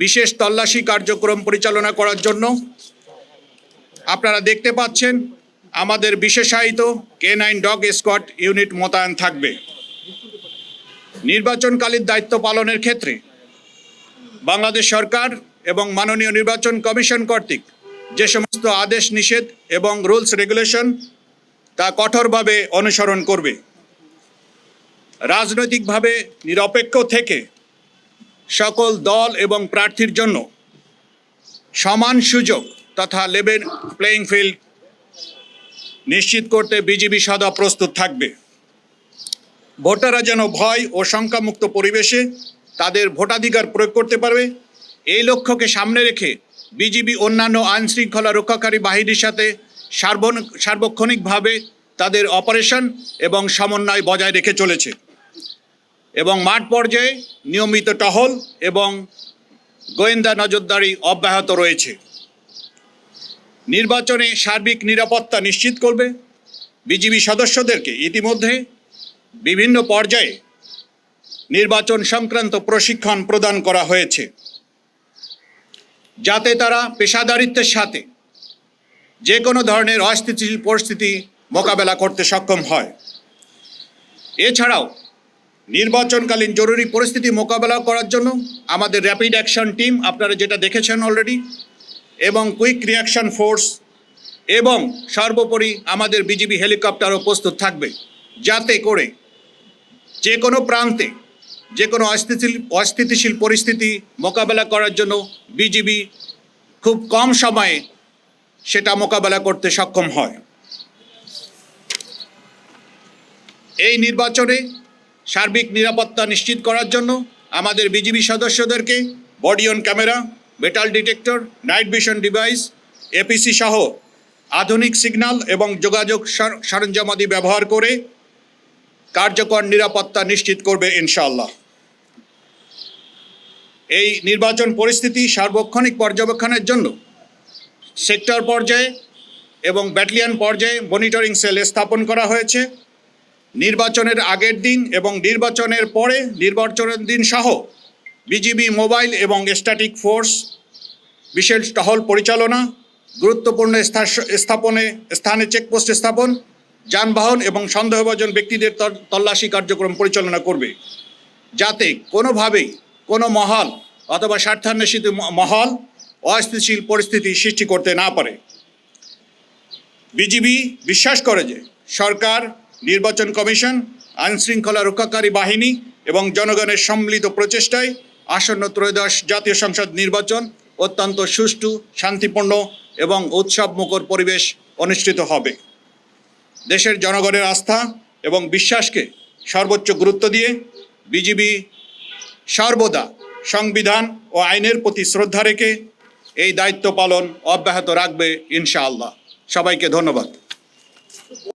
বিশেষ তল্লাশি কার্যক্রম পরিচালনা করার জন্য আপনারা দেখতে পাচ্ছেন আমাদের বিশেষায়িত K9 ডগ স্কোয়াড ইউনিট মোতায়েন থাকবে। নির্বাচনকালীন দায়িত্ব পালনের ক্ষেত্রে বাংলাদেশ সরকার এবং মাননীয় নির্বাচন কমিশন কর্তৃক যে সমস্ত আদেশ নিষেধ এবং রুলস রেগুলেশন তা কঠোরভাবে অনুসরণ করবে। রাজনৈতিকভাবে নিরপেক্ষ থেকে সকল দল এবং প্রার্থীর জন্য সমান সুযোগ তথা লেভেল প্লেয়িং ফিল্ড নিশ্চিত করতে বিজিবি সদা প্রস্তুত থাকবে। ভোটাররা যেন ভয় ও শঙ্কামুক্ত পরিবেশে তাদের ভোটাধিকার প্রয়োগ করতে পারবে, এই লক্ষ্যকে সামনে রেখে বিজিবি অন্যান্য আইনশৃঙ্খলা রক্ষাকারী বাহিনীর সাথে সার্বক্ষণিকভাবে তাদের অপারেশন এবং সমন্বয় বজায় রেখে চলেছে এবং মাঠ পর্যায়ে নিয়মিত টহল এবং গোয়েন্দা নজরদারি অব্যাহত রয়েছে। নির্বাচনে সার্বিক নিরাপত্তা নিশ্চিত করবে। বিজিবি সদস্যদেরকে ইতিমধ্যে বিভিন্ন পর্যায়ে নির্বাচন সংক্রান্ত প্রশিক্ষণ প্রদান করা হয়েছে, যাতে তারা পেশাদারিত্বের সাথে যে কোনো ধরনের অস্থিতিশীল পরিস্থিতি মোকাবেলা করতে সক্ষম হয়। এছাড়াও নির্বাচনকালীন জরুরি পরিস্থিতি মোকাবেলা করার জন্য আমাদের র্যাপিড অ্যাকশন টিম, আপনারা যেটা দেখেছেন অলরেডি, এবং কুইক রিয়াকশন ফোর্স এবং সর্বোপরি আমাদের বিজিবি হেলিকপ্টারও প্রস্তুত থাকবে, যাতে করে যে কোনো প্রান্তে যে কোনো অস্থিতিশীল পরিস্থিতি মোকাবেলা করার জন্য বিজিবি খুব কম সময়ে সেটা মোকাবেলা করতে সক্ষম হয়। এই নির্বাচনে সার্বিক নিরাপত্তা নিশ্চিত করার জন্য আমাদের বিজিবি সদস্যদেরকে body on camera, metal detector, night vision device, APC সহ আধুনিক সিগন্যাল এবং যোগাযোগ সরঞ্জামাদি ব্যবহার করে কার্যকর নিরাপত্তা নিশ্চিত করবে ইনশাআল্লাহ। এই নির্বাচন পরিস্থিতি সার্বক্ষণিক পর্যবেক্ষণের জন্য সেক্টর পর্যায়ে এবং ব্যাটালিয়ন পর্যায়ে মনিটরিং সেল স্থাপন করা হয়েছে। নির্বাচনের আগের দিন এবং নির্বাচনের পরে নির্বাচনের দিন সহ বিজিবি মোবাইল এবং স্ট্যাটিক ফোর্স বিশেষ টহল পরিচালনা, গুরুত্বপূর্ণ স্থানে চেকপোস্ট স্থাপন, যানবাহন এবং সন্দেহভাজন ব্যক্তিদের তল্লাশি কার্যক্রম পরিচালনা করবে, যাতে কোনোভাবেই কোনো মহল অথবা স্বার্থান্বেষিত মহল অস্থিতিশীল পরিস্থিতি সৃষ্টি করতে না পারে। বিজিবি বিশ্বাস করে যে সরকার, নির্বাচন কমিশন, আইনশৃঙ্খলা রক্ষাকারী বাহিনী এবং জনগণের সম্মিলিত প্রচেষ্টায় আসন্ন ত্রয়োদশ জাতীয় সংসদ নির্বাচন অত্যন্ত সুষ্ঠু, শান্তিপূর্ণ এবং উৎসবমুখর পরিবেশ অনুষ্ঠিত হবে। দেশের জনগণের আস্থা এবং বিশ্বাসকে সর্বোচ্চ গুরুত্ব দিয়ে বিজিবি সর্বদা সংবিধান ও আইনের প্রতি শ্রদ্ধা রেখে এই দায়িত্ব পালন অব্যাহত রাখবে ইনশাআল্লাহ। সবাইকে ধন্যবাদ।